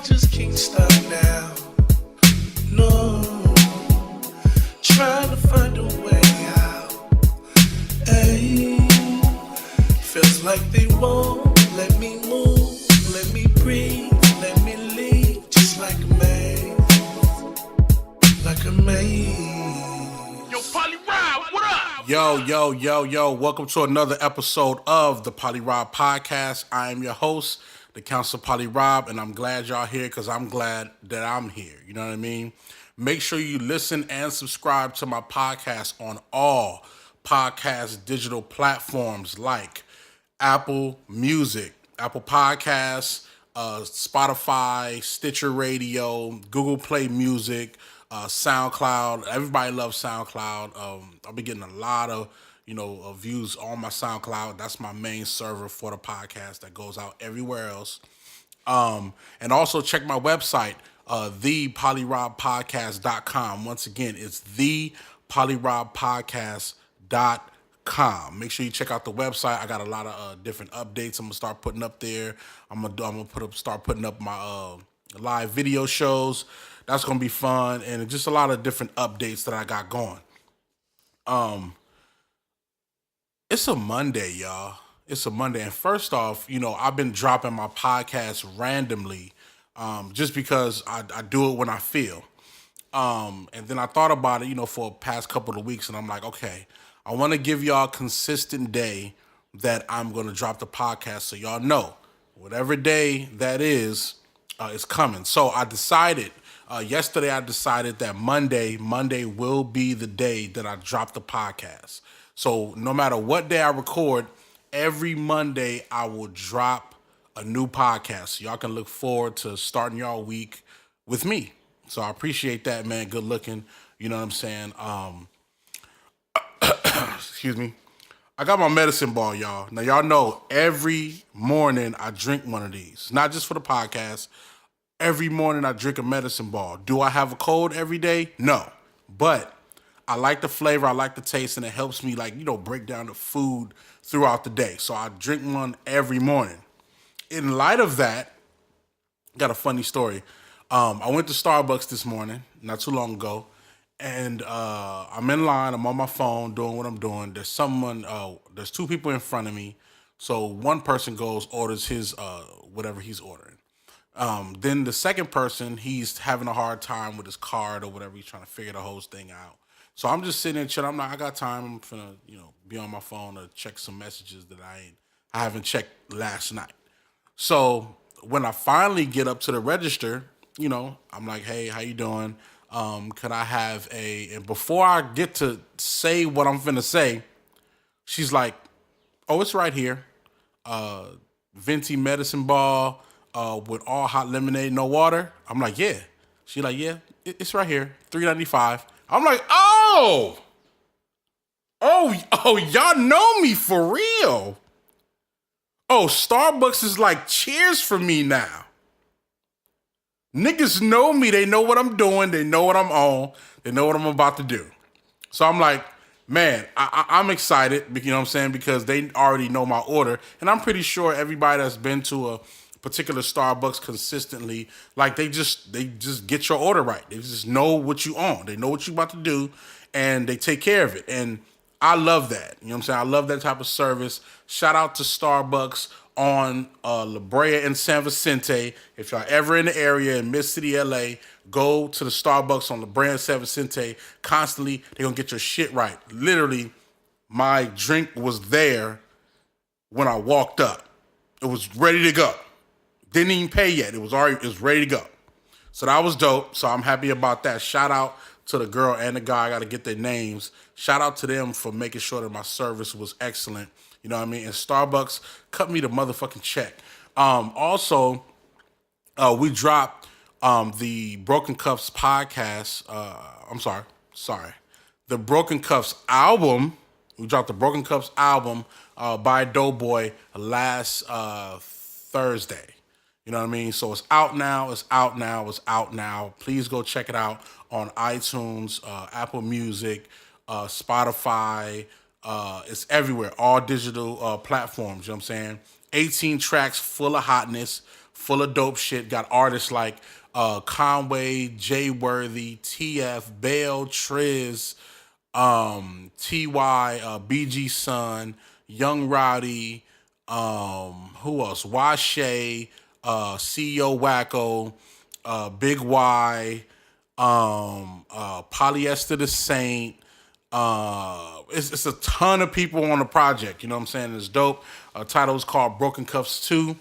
just can't stop now. No, trying to find a way out. Hey, feels like they won't let me move, let me breathe, let me leave, just like a maze, like a maze. Yo, PolyRob, what up? Yo, welcome to another episode of the PolyRob podcast. I am your host, the Council PolyRob, and I'm glad y'all here because I'm glad that I'm here. You know what I mean? Make sure you listen and subscribe to my podcast on all podcast digital platforms like Apple Music, Apple Podcasts, Spotify, Stitcher Radio, Google Play Music, SoundCloud. Everybody loves SoundCloud. I'll be getting a lot of views on my SoundCloud. That's my main server for the podcast that goes out everywhere else. And also check my website, thepolyrobpodcast.com. Once again, it's thepolyrobpodcast.com. Make sure you check out the website. I got a lot of different updates I'm gonna start putting up there. I'm gonna start putting up my live video shows. That's gonna be fun, and just a lot of different updates that I got going. It's a Monday, y'all. It's a Monday, and first off, I've been dropping my podcast randomly, just because I do it when I feel. And then I thought about it, for the past couple of weeks, and I'm like, okay, I want to give y'all a consistent day that I'm going to drop the podcast, so y'all know whatever day that is coming. So I decided yesterday. I decided that Monday will be the day that I drop the podcast. So no matter what day I record, every Monday I will drop a new podcast. So y'all can look forward to starting y'all week with me. So I appreciate that, man. Good looking. You know what I'm saying? Excuse me. I got my medicine ball, y'all. Now, y'all know every morning I drink one of these. Not just for the podcast. Every morning I drink a medicine ball. Do I have a cold every day? No. But I like the flavor, I like the taste, and it helps me break down the food throughout the day. So I drink one every morning. In light of that, got a funny story. I went to Starbucks this morning, not too long ago, and I'm in line, I'm on my phone doing what I'm doing. There's two people in front of me. So one person orders his whatever he's ordering. Then the second person, he's having a hard time with his card or whatever. He's trying to figure the whole thing out. So I'm just sitting there chilling. I'm like, I got time. I'm finna, be on my phone to check some messages that I haven't checked last night. So when I finally get up to the register, I'm like, hey, how you doing? Could I have and before I get to say what I'm finna say, she's like, oh, it's right here. Venti medicine ball, with all hot lemonade, no water. I'm like, yeah. She like, yeah, it's right here, $3.95. I'm like, oh, y'all know me for real. Oh, Starbucks is like cheers for me now. Niggas know me. They know what I'm doing. They know what I'm on. They know what I'm about to do. So I'm like, man, I'm excited, you know what I'm saying, because they already know my order. And I'm pretty sure everybody that's been to a particular Starbucks consistently, they just get your order right. They just know what you on. They know what you about to do, and they take care of it. And I love that. You know what I'm saying? I love that type of service. Shout out to Starbucks on La Brea and San Vicente. If y'all ever in the area in Mid-City, LA, go to the Starbucks on La Brea and San Vicente. Constantly, they're going to get your shit right. Literally, my drink was there when I walked up. It was ready to go. Didn't even pay yet. It was ready to go. So that was dope. So I'm happy about that. Shout out to the girl and the guy. I got to get their names. Shout out to them for making sure that my service was excellent. You know what I mean? And Starbucks cut me the motherfucking check. Also, we dropped the Broken Cuffs podcast. The Broken Cuffs album. We dropped the Broken Cuffs album by Doughboy last Thursday. You know what I mean? So it's out now. Please go check it out on iTunes, Apple Music, Spotify. It's everywhere, all digital platforms. You know what I'm saying? 18 tracks full of hotness, full of dope shit. Got artists like Conway, Jay Worthy, TF, Bale, Triz, Ty, BG Son, Young Rowdy, who else? Washe, CEO Wacko, Big Y, Polyester the Saint. It's a ton of people on the project. You know what I'm saying? It's dope. Title is called Broken Cuffs 2,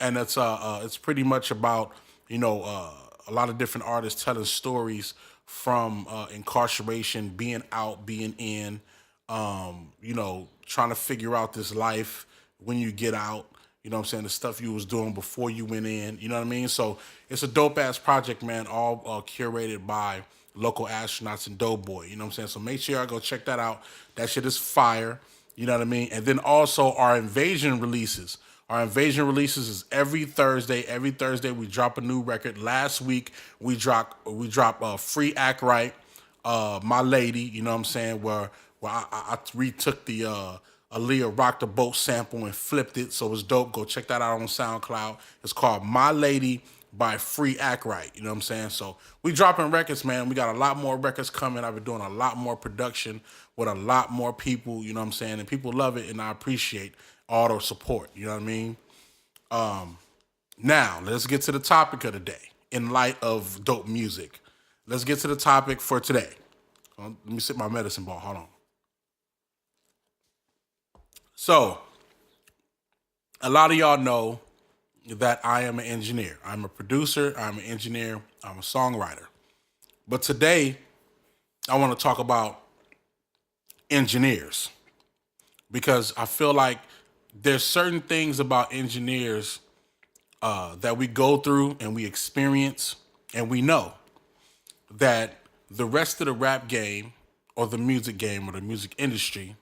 and it's pretty much about a lot of different artists telling stories from incarceration, being out, being in, trying to figure out this life when you get out. You know what I'm saying? The stuff you was doing before you went in. You know what I mean? So it's a dope ass project, man. All curated by local astronauts and Doughboy. You know what I'm saying? So make sure y'all go check that out. That shit is fire. You know what I mean? And then also our Invasion releases. Our Invasion releases is every Thursday. Every Thursday we drop a new record. Last week we drop Free Act Right, My Lady. You know what I'm saying? Where I retook the Aaliyah Rock the Boat sample and flipped it, so it's dope. Go check that out on SoundCloud. It's called My Lady by Free Act Right. You know what I'm saying? So we dropping records, man. We got a lot more records coming. I've been doing a lot more production with a lot more people. You know what I'm saying? And people love it, and I appreciate all the support. You know what I mean? Now let's get to the topic of the day. In light of dope music, let's get to the topic for today. Let me sip my medicine ball. Hold on. So, a lot of y'all know that I am an engineer. I'm a producer, I'm an engineer, I'm a songwriter. But today, I want to talk about engineers because I feel like there's certain things about engineers that we go through and we experience and we know that the rest of the rap game or the music game or the music industry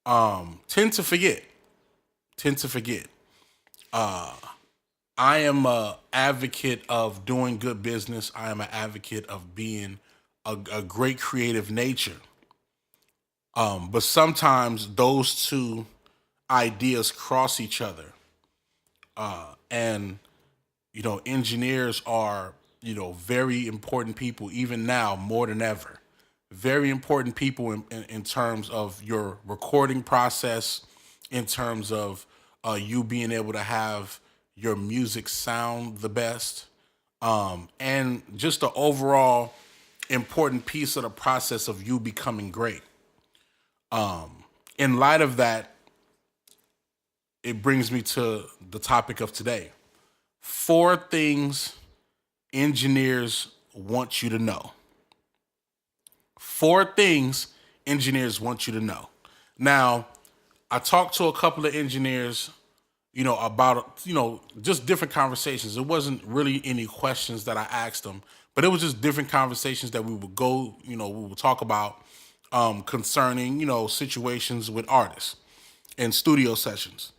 tend to forget. I am a advocate of doing good business. I am an advocate of being a great creative nature. But sometimes those two ideas cross each other. And engineers are, very important people, even now more than ever. Very important people in terms of your recording process, in terms of you being able to have your music sound the best, and just the overall important piece of the process of you becoming great. In light of that, it brings me to the topic of today. 4 things engineers want you to know. 4 things engineers want you to know. Now, I talked to a couple of engineers, about, just different conversations. It wasn't really any questions that I asked them, but it was just different conversations that we would go, we would talk about concerning, situations with artists and studio sessions.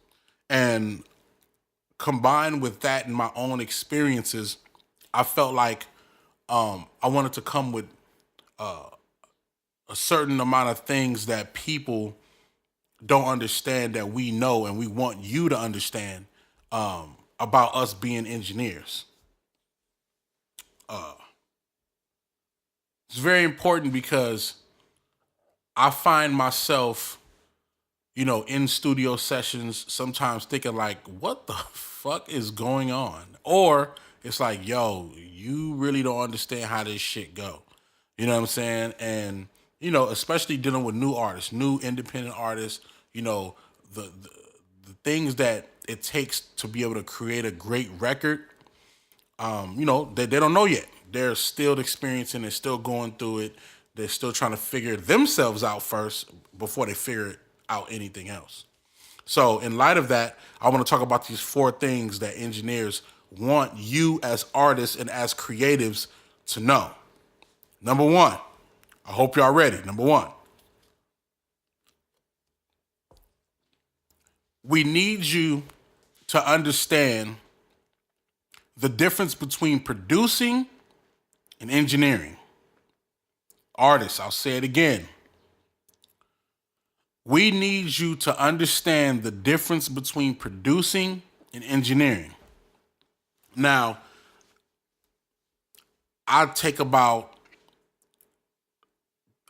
And combined with that and my own experiences, I felt like I wanted to come with a certain amount of things that people don't understand that we know and we want you to understand about us being engineers. It's very important because I find myself, in studio sessions sometimes thinking like, what the fuck is going on? Or it's like, yo, you really don't understand how this shit go. You know what I'm saying? And, especially dealing with new artists, new independent artists, the things that it takes to be able to create a great record, they don't know yet. They're still experiencing, they're still going through it. They're still trying to figure themselves out first before they figure out anything else. So in light of that, I want to talk about these 4 things that engineers want you as artists and as creatives to know. Number 1, I hope y'all ready. Number 1, we need you to understand the difference between producing and engineering. Artists, I'll say it again. We need you to understand the difference between producing in engineering. Now, I take about,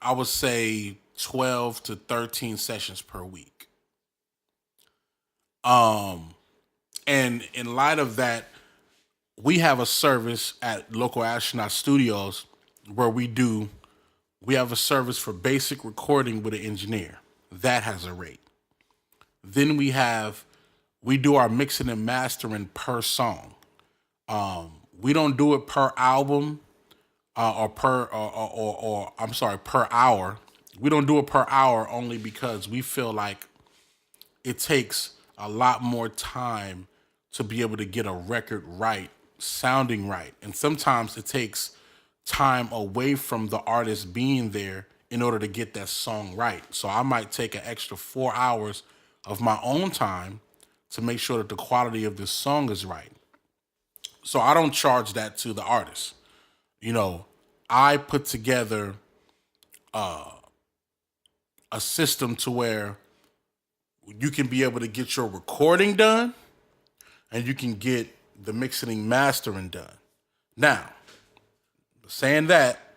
I would say, 12 to 13 sessions per week. And in light of that, we have a service at Local Astronaut Studios where we have a service for basic recording with an engineer. That has a rate. Then we do our mixing and mastering per song. We don't do it per album or I'm sorry, per hour. We don't do it per hour only because we feel like it takes a lot more time to be able to get a record right, sounding right. And sometimes it takes time away from the artist being there in order to get that song right. So I might take an extra 4 hours of my own time to make sure that the quality of this song is right. So I don't charge that to the artist. You know, I put together a system to where you can be able to get your recording done and you can get the mixing and mastering done. Now, saying that,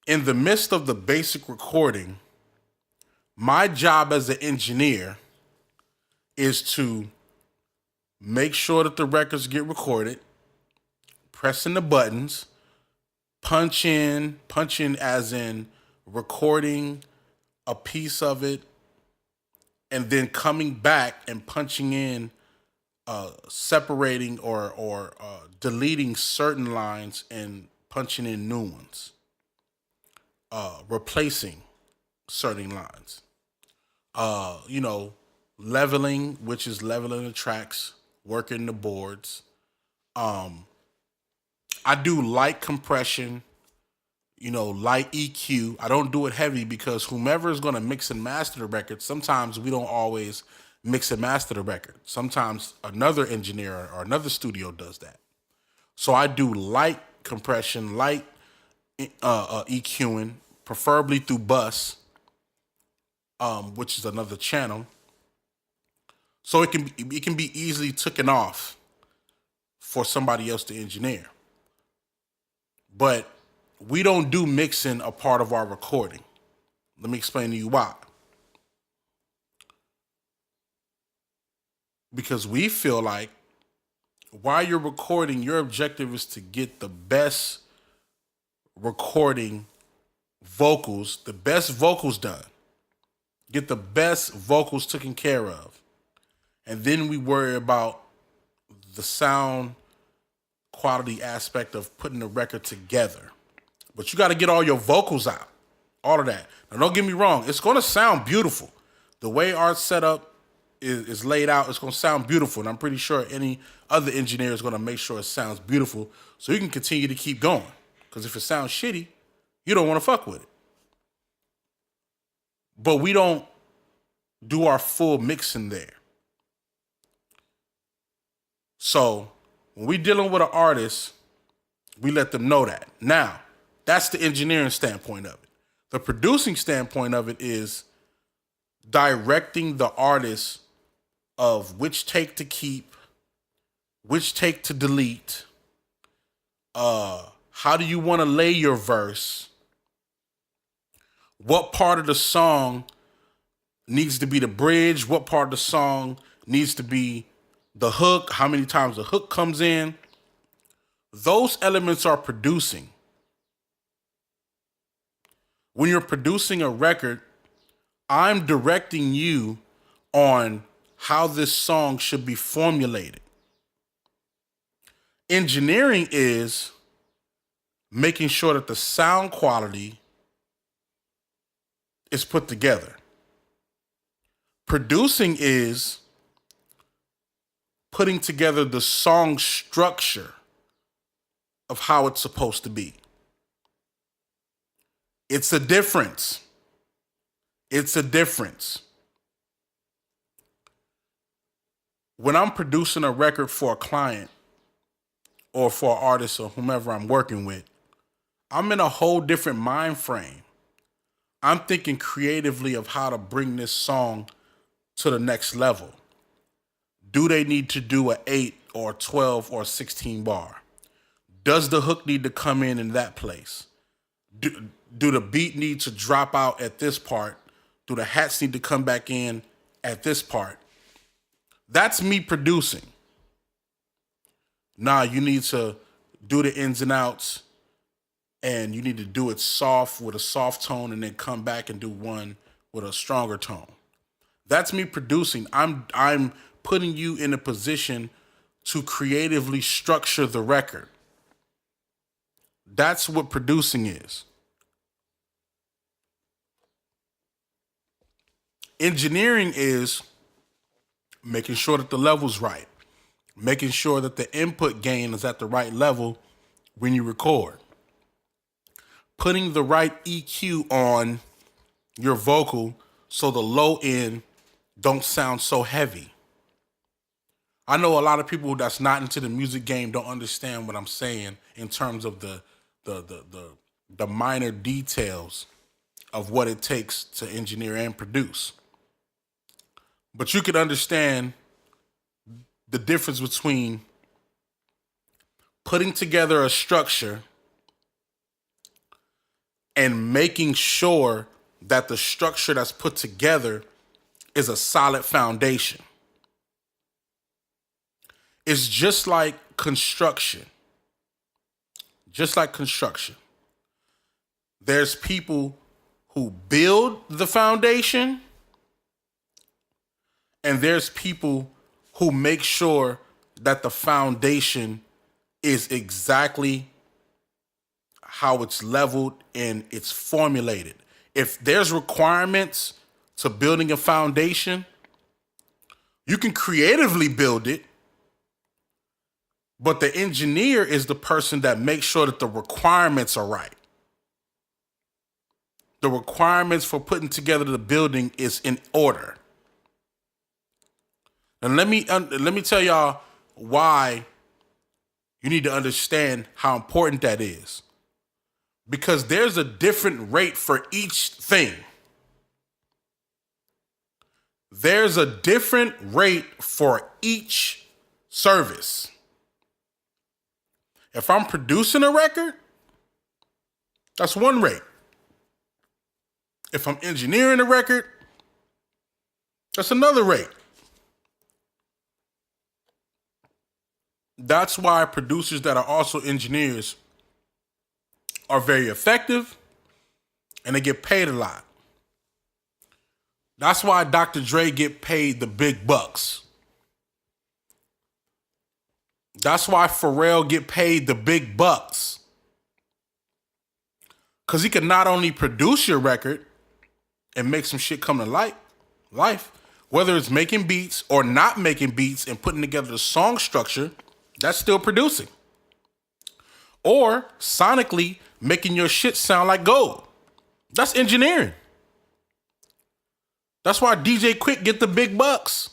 in the midst of the basic recording, my job as an engineer is to make sure that the records get recorded, pressing the buttons, punch in as in recording a piece of it, and then coming back and punching in, separating or deleting certain lines and punching in new ones, replacing certain lines. Leveling, which is leveling the tracks, working the boards. I do light compression, light EQ. I don't do it heavy because whomever is going to mix and master the record, sometimes we don't always mix and master the record. Sometimes another engineer or another studio does that. So I do light compression, light EQing, preferably through bus, which is another channel. So it can be easily taken off for somebody else to engineer. But we don't do mixing a part of our recording. Let me explain to you why. Because we feel like while you're recording, your objective is to get the best recording vocals, the best vocals done. Get the best vocals taken care of. And then we worry about the sound quality aspect of putting the record together. But you got to get all your vocals out, all of that. Now, don't get me wrong. It's going to sound beautiful. The way our setup is laid out, it's going to sound beautiful. And I'm pretty sure any other engineer is going to make sure it sounds beautiful so you can continue to keep going. Because if it sounds shitty, you don't want to fuck with it. But we don't do our full mixing there. So when we're dealing with an artist, we let them know that. Now, that's the engineering standpoint of it. The producing standpoint of it is directing the artist of which take to keep, which take to delete, how do you want to lay your verse, what part of the song needs to be the bridge, what part of the song needs to be the hook, how many times the hook comes in. Those elements are producing. When you're producing a record, I'm directing you on how this song should be formulated. Engineering is making sure that the sound quality is put together. Producing is putting together the song structure of how it's supposed to be. It's a difference. It's a difference. When I'm producing a record for a client or for an artist or whomever I'm working with, I'm in a whole different mind frame. I'm thinking creatively of how to bring this song to the next level. Do they need to do a 8 or 12 or 16 bar? Does the hook need to come in that place? Do the beat need to drop out at this part? Do the hats need to come back in at this part? That's me producing. Nah, you need to do the ins and outs, and you need to do it soft with a soft tone and then come back and do one with a stronger tone. That's me producing. I'm putting you in a position to creatively structure the record. That's what producing is. Engineering is making sure that the level's right, making sure that the input gain is at the right level when you record, putting the right EQ on your vocal so the low end don't sound so heavy. I know a lot of people that's not into the music game don't understand what I'm saying in terms of the minor details of what it takes to engineer and produce. But you can understand the difference between putting together a structure and making sure that the structure that's put together is a solid foundation. It's just like construction. Just like construction. There's people who build the foundation, and there's people who make sure that the foundation is exactly how it's leveled and it's formulated. If there's requirements to building a foundation, you can creatively build it, but the engineer is the person that makes sure that the requirements are right. The requirements for putting together the building is in order. And let me tell y'all why you need to understand how important that is. Because there's a different rate for each thing. There's a different rate for each service. If I'm producing a record, that's one rate. If I'm engineering a record, that's another rate. That's why producers that are also engineers are very effective and they get paid a lot. That's why Dr. Dre get paid the big bucks. That's why Pharrell get paid the big bucks. Because he can not only produce your record and make some shit come to life, whether it's making beats or not making beats and putting together the song structure, that's still producing. Or sonically making your shit sound like gold. That's engineering. That's why DJ Quick get the big bucks.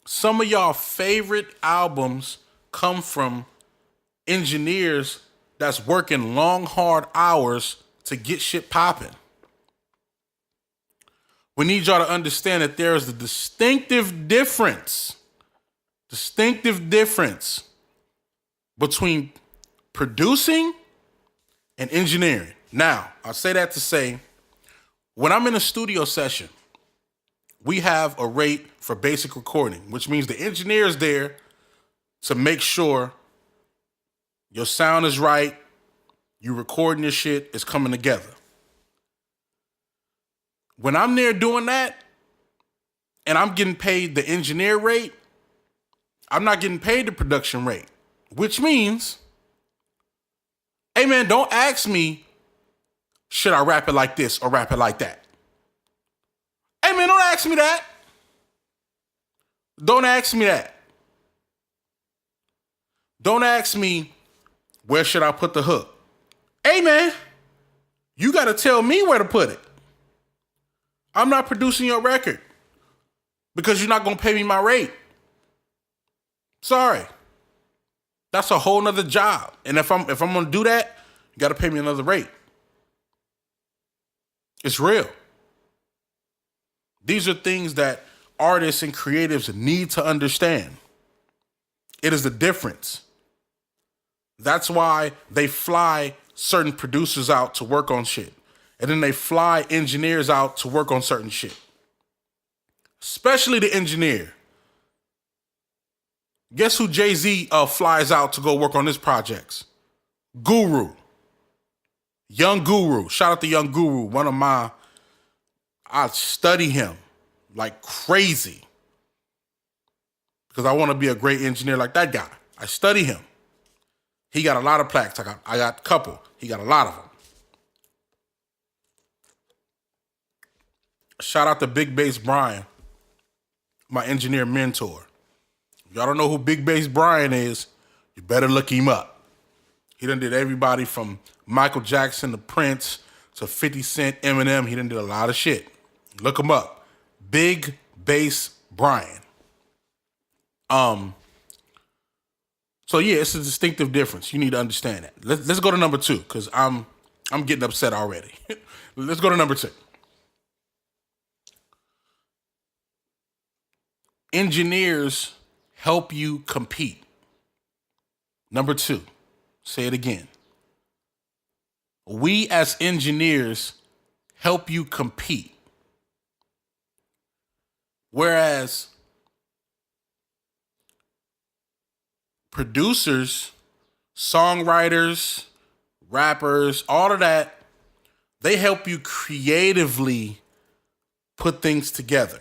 Some of y'all favorite albums come from engineers that's working long, hard hours to get shit popping. We need y'all to understand that there is a distinctive difference between producing and engineering. Now, I say that to say, when I'm in a studio session, we have a rate for basic recording, which means the engineer is there to make sure your sound is right, you recording your shit is coming together. When I'm there doing that, and I'm getting paid the engineer rate, I'm not getting paid the production rate, which means, hey man, don't ask me, should I rap it like this or rap it like that? Hey man, don't ask me that. Don't ask me that. Don't ask me, where should I put the hook? Hey man, you got to tell me where to put it. I'm not producing your record because you're not going to pay me my rate. Sorry. That's a whole nother job. And if I'm going to do that, you got to pay me another rate. It's real. These are things that artists and creatives need to understand. It is the difference. That's why they fly certain producers out to work on shit. And then they fly engineers out to work on certain shit. Especially the engineer. Guess who Jay-Z flies out to go work on his projects? Guru. Young Guru. Shout out to Young Guru. I study him like crazy. Because I want to be a great engineer like that guy. I study him. He got a lot of plaques. I got a couple. He got a lot of them. Shout out to Big Bass Brian, my engineer mentor. If y'all don't know who Big Bass Brian is, you better look him up. He done did everybody from Michael Jackson to Prince to 50 Cent, Eminem. He done did a lot of shit. Look him up. Big Bass Brian. So yeah, it's a distinctive difference. You need to understand that. Let's go to number 2, because I'm getting upset already. Let's go to number 2. Engineers help you compete. Number 2, say it again. We as engineers help you compete. Whereas producers, songwriters, rappers, all of that, they help you creatively put things together.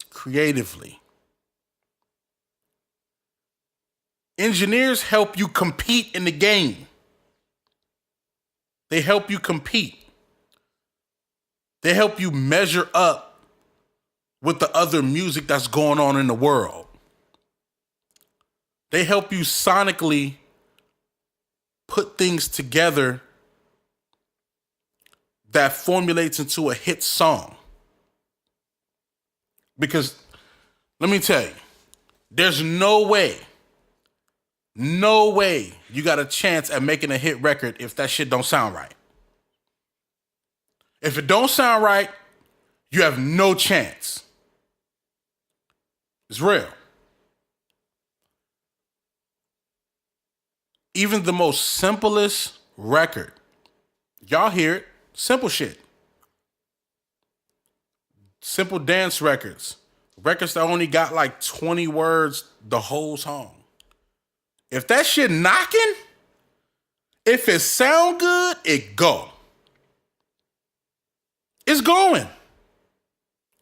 Creatively. Engineers help you compete in the game. They help you compete. They help you measure up with the other music that's going on in the world. They help you sonically put things together that formulates into a hit song. Because, let me tell you, there's no way you got a chance at making a hit record if that shit don't sound right. If it don't sound right, you have no chance. It's real. Even the most simplest record, y'all hear it, simple shit. Simple dance records that only got like 20 words the whole song. If that shit knocking, if it sound good, it go. It's going.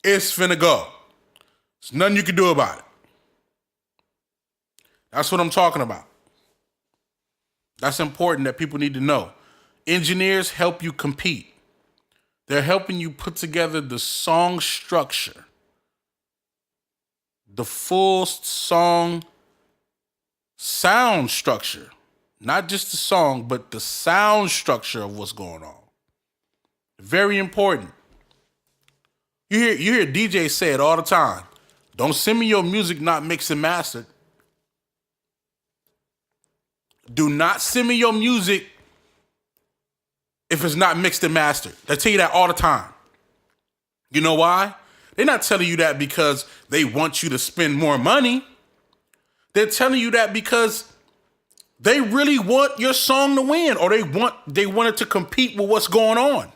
It's finna go. There's nothing you can do about it. That's what I'm talking about. That's important that people need to know. Engineers help you compete. They're helping you put together the song structure. The full song sound structure. Not just the song, but the sound structure of what's going on. Very important. You hear DJs say it all the time. Don't send me your music not mixed and mastered. Do not send me your music if it's not mixed and mastered. They tell you that all the time. You know why? They're not telling you that because they want you to spend more money. They're telling you that because they really want your song to win, or they want it to compete with what's going on.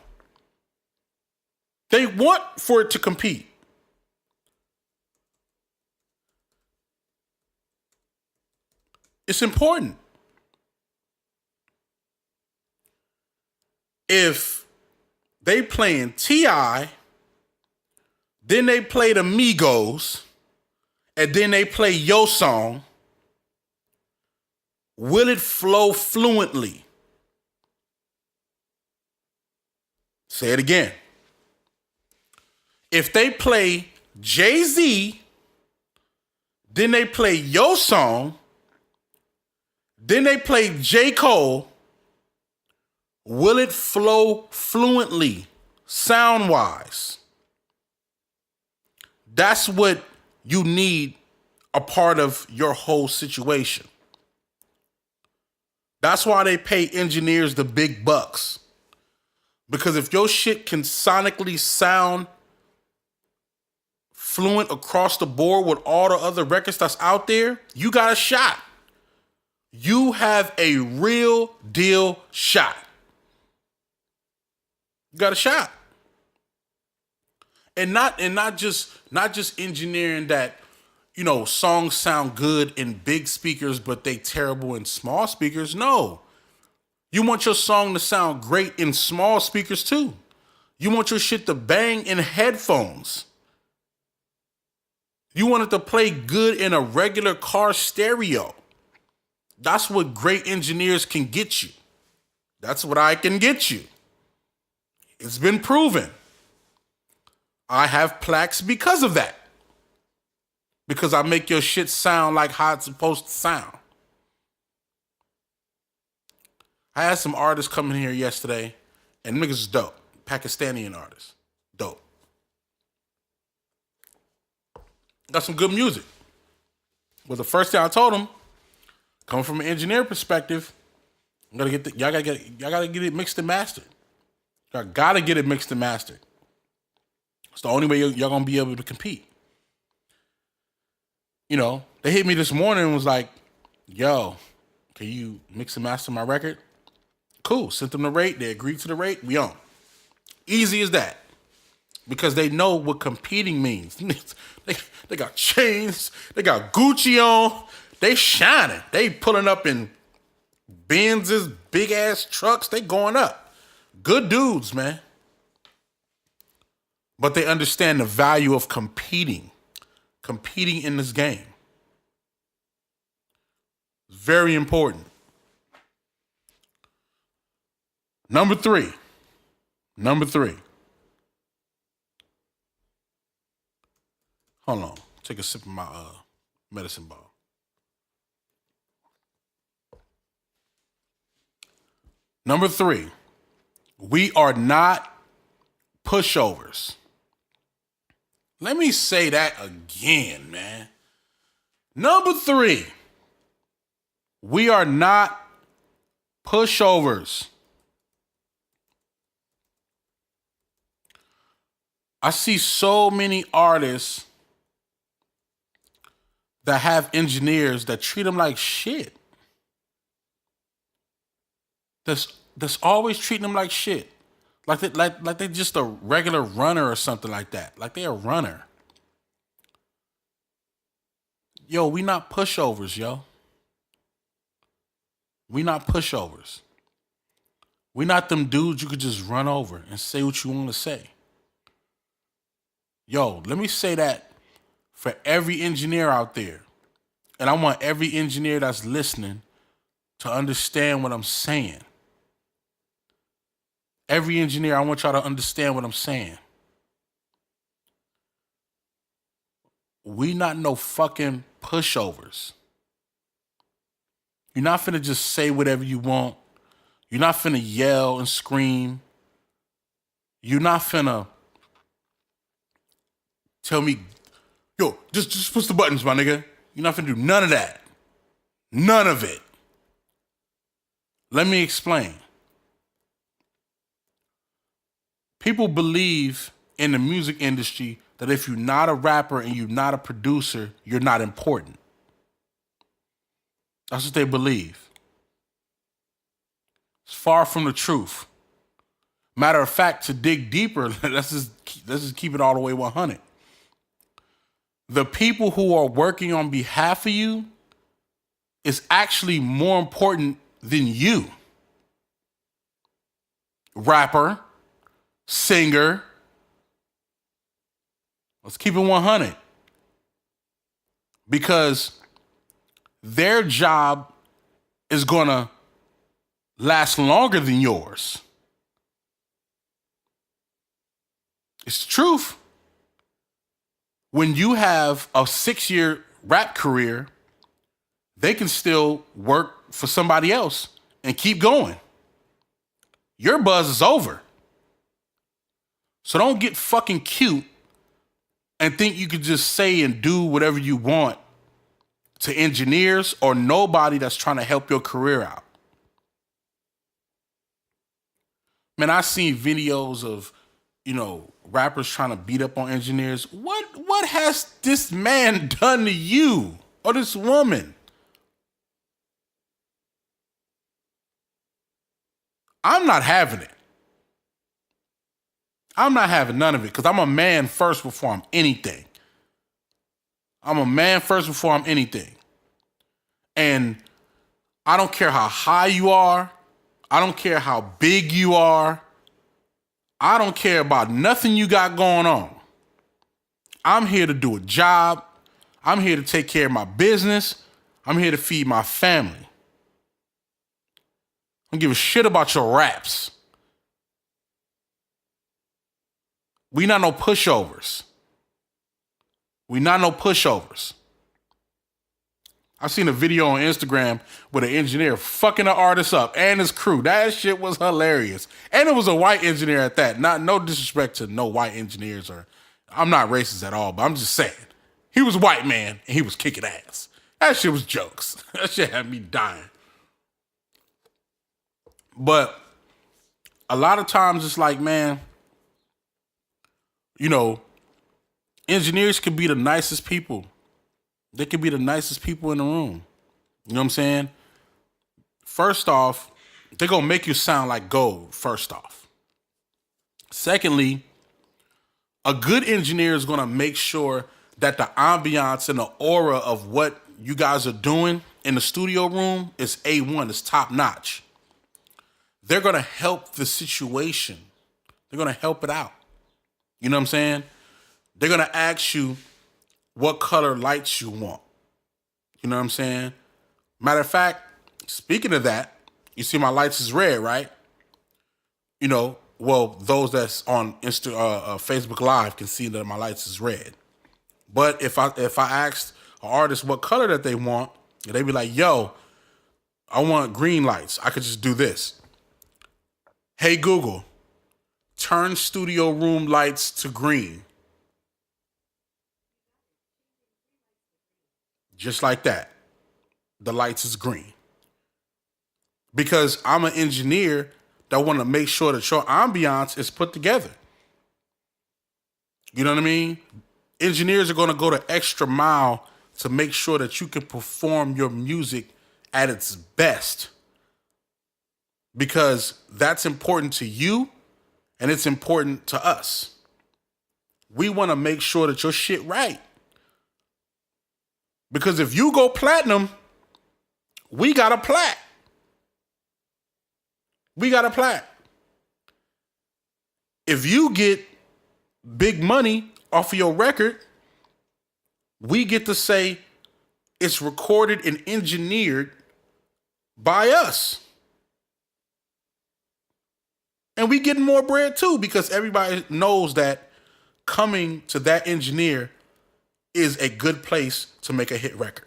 They want for it to compete. It's important. If they playing T.I., then they play the Migos, and then they play your song, will it flow fluently? Say it again. If they play Jay-Z, then they play your song, then they play J. Cole, will it flow fluently, sound-wise? That's what you need a part of your whole situation. That's why they pay engineers the big bucks. Because if your shit can sonically sound fluent across the board with all the other records that's out there, you got a shot. You have a real deal shot. You got a shot. And not just engineering that, songs sound good in big speakers, but they terrible in small speakers. No. You want your song to sound great in small speakers too. You want your shit to bang in headphones. You want it to play good in a regular car stereo. That's what great engineers can get you. That's what I can get you. It's been proven. I have plaques because of that. Because I make your shit sound like how it's supposed to sound. I had some artists come in here yesterday, and niggas is dope. Pakistani artists. Dope. Got some good music. But the first thing I told them, coming from an engineer perspective, y'all gotta get it mixed and mastered. Y'all gotta get it mixed and mastered. It's the only way y'all gonna be able to compete. They hit me this morning and was like, yo, can you mix and master my record? Cool. Sent them the rate. They agreed to the rate. We on. Easy as that. Because they know what competing means. They got chains. They got Gucci on. They shining. They pulling up in Benz's big ass trucks. They going up. Good dudes, man. But they understand the value of competing in this game. It's very important. Number three. Hold on. Take a sip of my medicine ball. Number 3. We are not pushovers. Let me say that again, man. Number 3. We are not pushovers. I see so many artists that have engineers that treat them like shit. That's always treating them like shit. Like they're just a regular runner or something like that. Like they're a runner. Yo, we not pushovers, yo. We not pushovers. We not them dudes you could just run over and say what you want to say. Yo, let me say that for every engineer out there. And I want every engineer that's listening to understand what I'm saying. Every engineer, I want y'all to understand what I'm saying. We not no fucking pushovers. You're not finna just say whatever you want. You're not finna yell and scream. You're not finna tell me, yo, just push the buttons, my nigga. You're not finna do none of that. None of it. Let me explain. People believe in the music industry that if you're not a rapper and you're not a producer, you're not important. That's what they believe. It's far from the truth. Matter of fact, to dig deeper, let's just keep it all the way 100. The people who are working on behalf of you is actually more important than you. Rapper, singer. Let's keep it 100. Because their job is going to last longer than yours. It's the truth. When you have a 6-year rap career, they can still work for somebody else and keep going. Your buzz is over. So don't get fucking cute and think you can just say and do whatever you want to engineers or nobody that's trying to help your career out. Man, I seen videos of rappers trying to beat up on engineers. What has this man done to you or this woman? I'm not having it. I'm not having none of it because I'm a man first before I'm anything. I'm a man first before I'm anything. And I don't care how high you are. I don't care how big you are. I don't care about nothing you got going on. I'm here to do a job. I'm here to take care of my business. I'm here to feed my family. I don't give a shit about your raps. We not no pushovers. We not no pushovers. I seen a video on Instagram with an engineer fucking an artist up and his crew. That shit was hilarious. And it was a white engineer at that. No disrespect to no white engineers, or I'm not racist at all, but I'm just saying. He was a white man and he was kicking ass. That shit was jokes. That shit had me dying. But a lot of times it's like, man, engineers could be the nicest people. They could be the nicest people in the room. You know what I'm saying? First off, they're going to make you sound like gold, first off. Secondly, a good engineer is going to make sure that the ambiance and the aura of what you guys are doing in the studio room is A1, it's top notch. They're going to help the situation. They're going to help it out. You know what I'm saying? They're going to ask you what color lights you want. You know what I'm saying? Matter of fact, speaking of that, you see my lights is red, right? Those that's on Facebook Live can see that my lights is red. But if I asked an artist what color that they want, they'd be like, yo, I want green lights. I could just do this. Hey, Google, turn studio room lights to green. Just like that. The lights is green. Because I'm an engineer that want to make sure that your ambiance is put together. You know what I mean? Engineers are going to go the extra mile to make sure that you can perform your music at its best. Because that's important to you and it's important to us. We want to make sure that your shit right. Because if you go platinum, we got a plat. We got a plat. If you get big money off of your record, we get to say it's recorded and engineered by us. And we get more bread too, because everybody knows that coming to that engineer is a good place to make a hit record.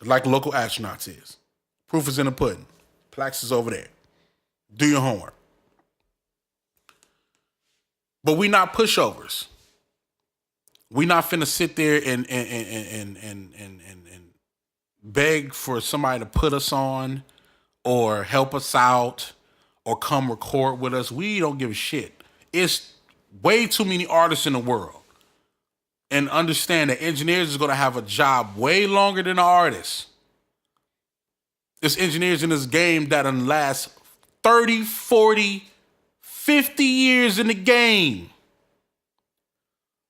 Like Local Astronauts is. Proof is in the pudding. Plaques is over there. Do your homework. But we not pushovers. We not finna sit there and beg for somebody to put us on or help us out or come record with us. We don't give a shit. It's way too many artists in the world. And understand that engineers is going to have a job way longer than the artists. There's engineers in this game that last 30, 40, 50 years in the game.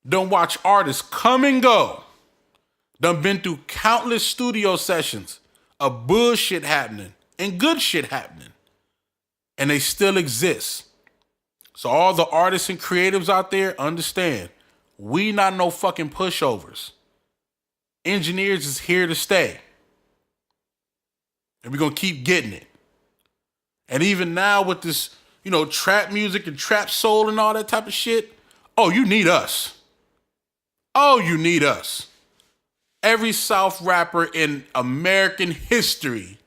Done watch artists come and go. Done been through countless studio sessions of bullshit happening and good shit happening. And they still exist. So all the artists and creatives out there, understand, we not no fucking pushovers. Engineers is here to stay. And we're going to keep getting it. And even now with this, trap music and trap soul and all that type of shit, oh, you need us. Oh, you need us. Every South rapper in American history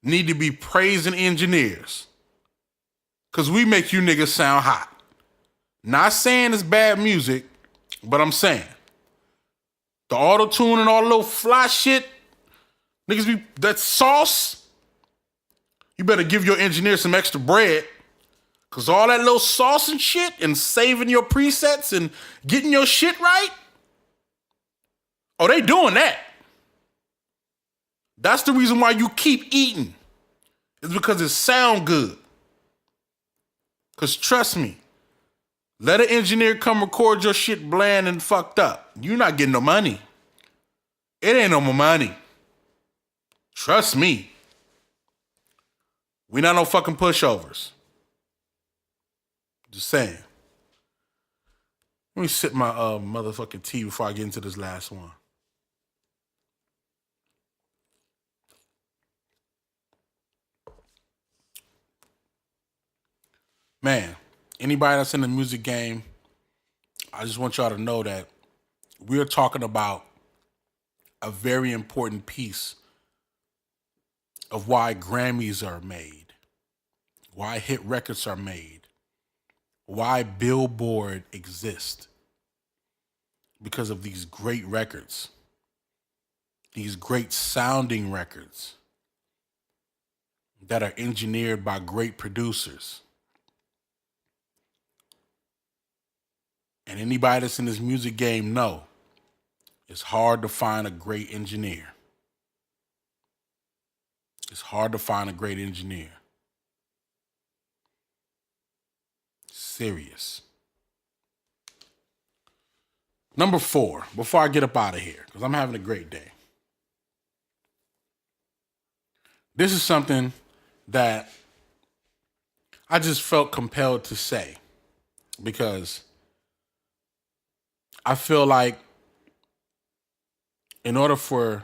need to be praising engineers. Because we make you niggas sound hot. Not saying it's bad music, but I'm saying the auto-tune and all the little fly shit, niggas that sauce, you better give your engineer some extra bread. Because all that little sauce and shit and saving your presets and getting your shit right, oh, they doing that. That's the reason why you keep eating. It's because it sound good. Because trust me, let an engineer come record your shit bland and fucked up. You're not getting no money. It ain't no more money. Trust me. We not no fucking pushovers. Just saying. Let me sip my motherfucking tea before I get into this last one. Man, anybody that's in the music game, I just want y'all to know that we're talking about a very important piece of why Grammys are made, why hit records are made, why Billboard exists. Because of these great records, these great sounding records that are engineered by great producers. And anybody that's in this music game know it's hard to find a great engineer. It's hard to find a great engineer. Serious. Number 4, before I get up out of here, because I'm having a great day. This is something that I just felt compelled to say because I feel like in order for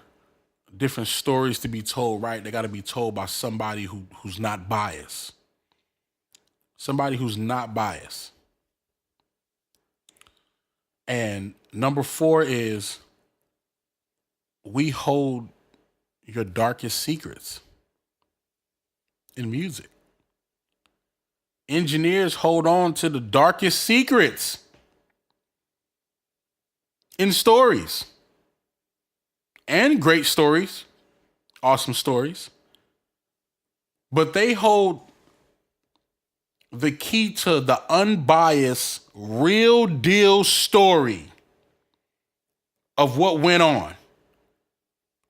different stories to be told right, they got to be told by somebody who's not biased. Somebody who's not biased. And number 4 is we hold your darkest secrets in music. Engineers hold on to the darkest secrets in stories. And great stories, awesome stories. But they hold the key to the unbiased, real deal story of what went on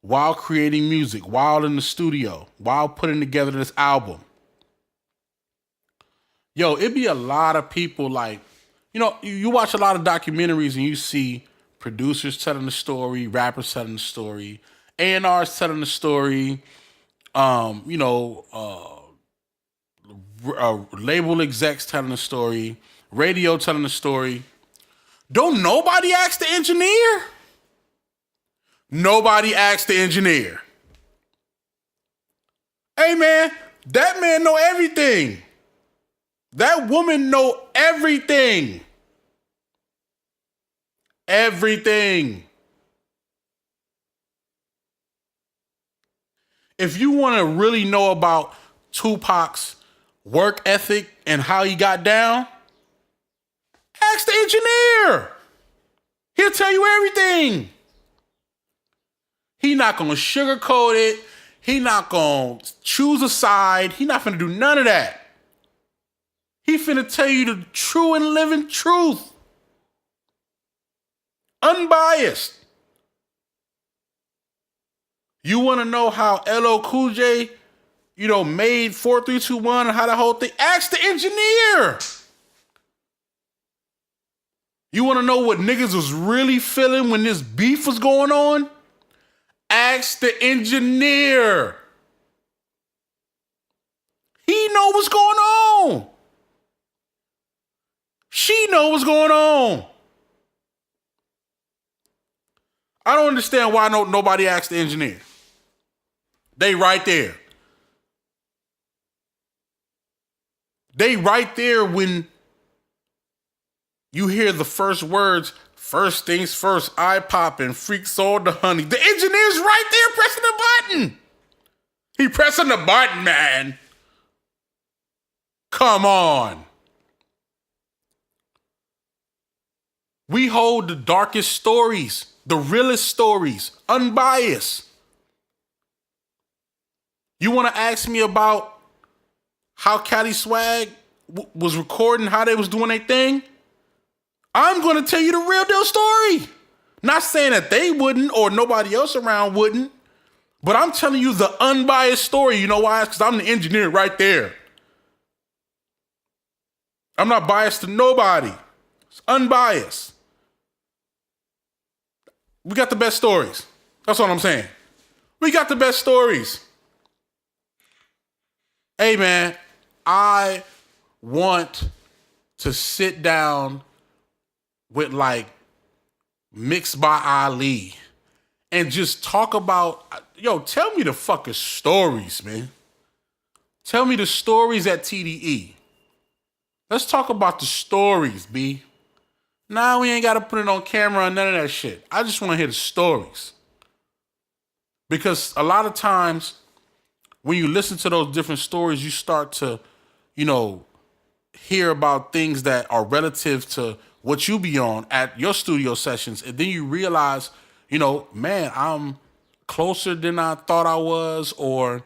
while creating music, while in the studio, while putting together this album. Yo, it be a lot of people like, you watch a lot of documentaries and you see producers telling the story, rappers telling the story, A&Rs telling the story, label execs telling the story, radio telling the story. Don't nobody ask the engineer? Nobody asked the engineer. Hey man, that man know everything. That woman know everything. Everything. If you want to really know about Tupac's work ethic and how he got down, ask the engineer. He'll tell you everything. He not going to sugarcoat it. He not going to choose a side. He not finna do none of that. He finna tell you the true and living truth. Unbiased. You want to know how LL Cool J, made 4, 3, 2, 1 and how the whole thing? Ask the engineer. You want to know what niggas was really feeling when this beef was going on? Ask the engineer. He know what's going on. She know what's going on. I don't understand why nobody asked the engineer. They right there. They right there when you hear the first words, first things first, eye popping, freak soul to honey. The engineer's right there pressing the button. He pressing the button, man. Come on. We hold the darkest stories, the realest stories, unbiased. You want to ask me about how Cali Swag was recording how they was doing their thing, I'm going to tell you the real deal story. Not saying that they wouldn't or nobody else around wouldn't, but I'm telling you the unbiased story. You know why? Because I'm the engineer right there. I'm not biased to nobody. It's unbiased. We got the best stories. That's what I'm saying. We got the best stories. Hey, man, I want to sit down with like Mixed by Ali and just talk about, tell me the fucking stories, man. Tell me the stories at TDE. Let's talk about the stories, B. Nah, we ain't got to put it on camera and none of that shit. I just want to hear the stories. Because a lot of times when you listen to those different stories, you start to, hear about things that are relative to what you be on at your studio sessions. And then you realize, man, I'm closer than I thought I was, or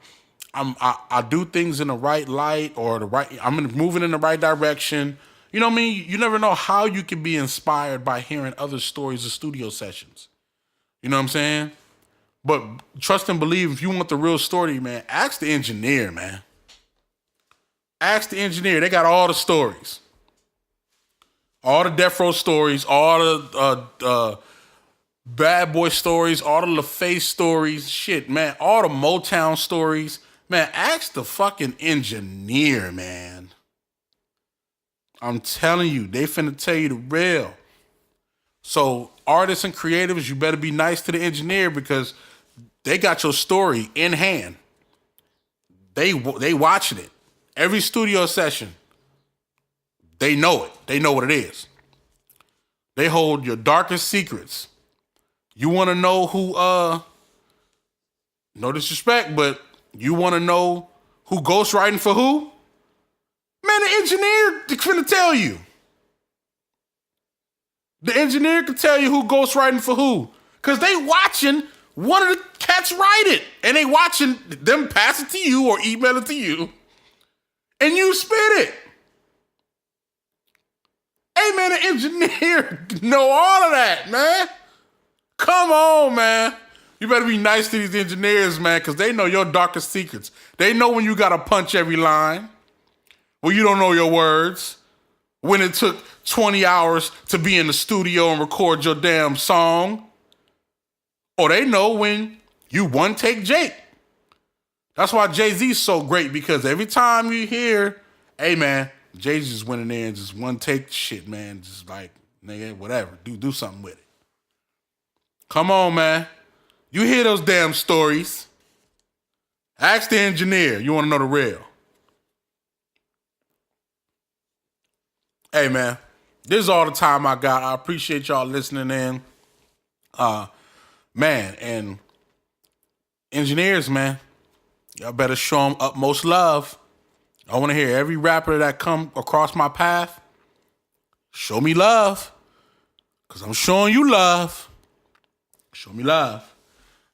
I do things in the right light, or I'm moving in the right direction. You know what I mean? You never know how you can be inspired by hearing other stories of studio sessions. You know what I'm saying? But trust and believe, if you want the real story, man, ask the engineer, man. Ask the engineer. They got all the stories. All the Death Row stories, all the Bad Boy stories, all the LaFace stories, shit, man, all the Motown stories. Man, ask the fucking engineer, man. I'm telling you, they finna tell you the real. So artists and creatives, you better be nice to the engineer because they got your story in hand. They watching it. Every studio session, they know it. They know what it is. They hold your darkest secrets. You want to know who, no disrespect, but you want to know who ghostwriting for who? Man, the engineer finna tell you. The engineer can tell you who ghostwriting for who. Because they watching one of the cats write it. And they watching them pass it to you or email it to you. And you spit it. Hey, man, the engineer know all of that, man. Come on, man. You better be nice to these engineers, man, because they know your darkest secrets. They know when you got to punch every line, when you don't know your words, when it took 20 hours to be in the studio and record your damn song. Or they know when you one take Jake. That's why Jay-Z's so great, because every time you hear, hey, man, Jay-Z just went in there and just one take shit, man. Just like, nigga, whatever. Do something with it. Come on, man. You hear those damn stories. Ask the engineer. You want to know the real. Hey, man, this is all the time I got. I appreciate y'all listening in. Man, and engineers, man, y'all better show them utmost love. I want to hear every rapper that come across my path, show me love, because I'm showing you love. Show me love.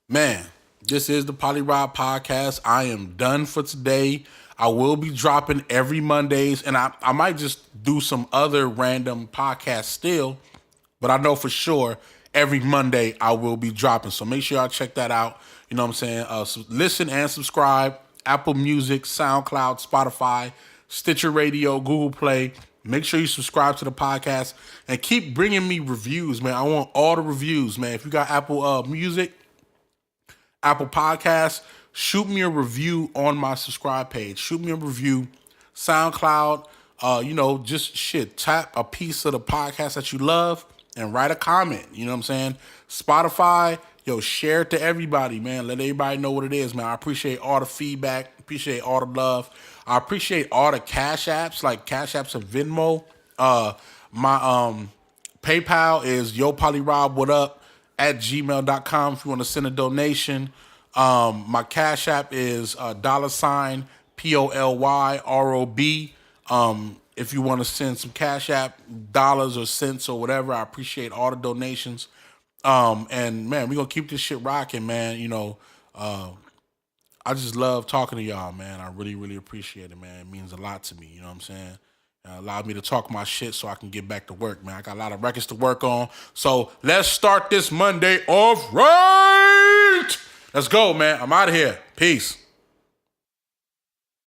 Man, this is the PolyRob podcast. I am done for today. I will be dropping every Mondays, and I might just do some other random podcasts still, but I know for sure every Monday I will be dropping. So make sure y'all check that out. You know what I'm saying? So listen and subscribe. Apple Music, SoundCloud, Spotify, Stitcher Radio, Google Play. Make sure you subscribe to the podcast and keep bringing me reviews, man. I want all the reviews, man. If you got Apple Music, Apple Podcasts, shoot me a review on my subscribe page. Shoot me a review. SoundCloud, just shit. Tap a piece of the podcast that you love and write a comment. You know what I'm saying? Spotify, share it to everybody, man. Let everybody know what it is, man. I appreciate all the feedback. Appreciate all the love. I appreciate all the Cash Apps, like Cash Apps and Venmo. My PayPal is yopolyrob@gmail.com if you want to send a donation. My Cash App is $ POLYROB. If you want to send some Cash App dollars or cents or whatever, I appreciate all the donations. And man, we're gonna keep this shit rocking, man. I just love talking to y'all, man. I really, really appreciate it, man. It means a lot to me, you know what I'm saying? Allowed me to talk my shit so I can get back to work, man. I got a lot of records to work on. So let's start this Monday off right. Let's go, man. I'm out of here. Peace.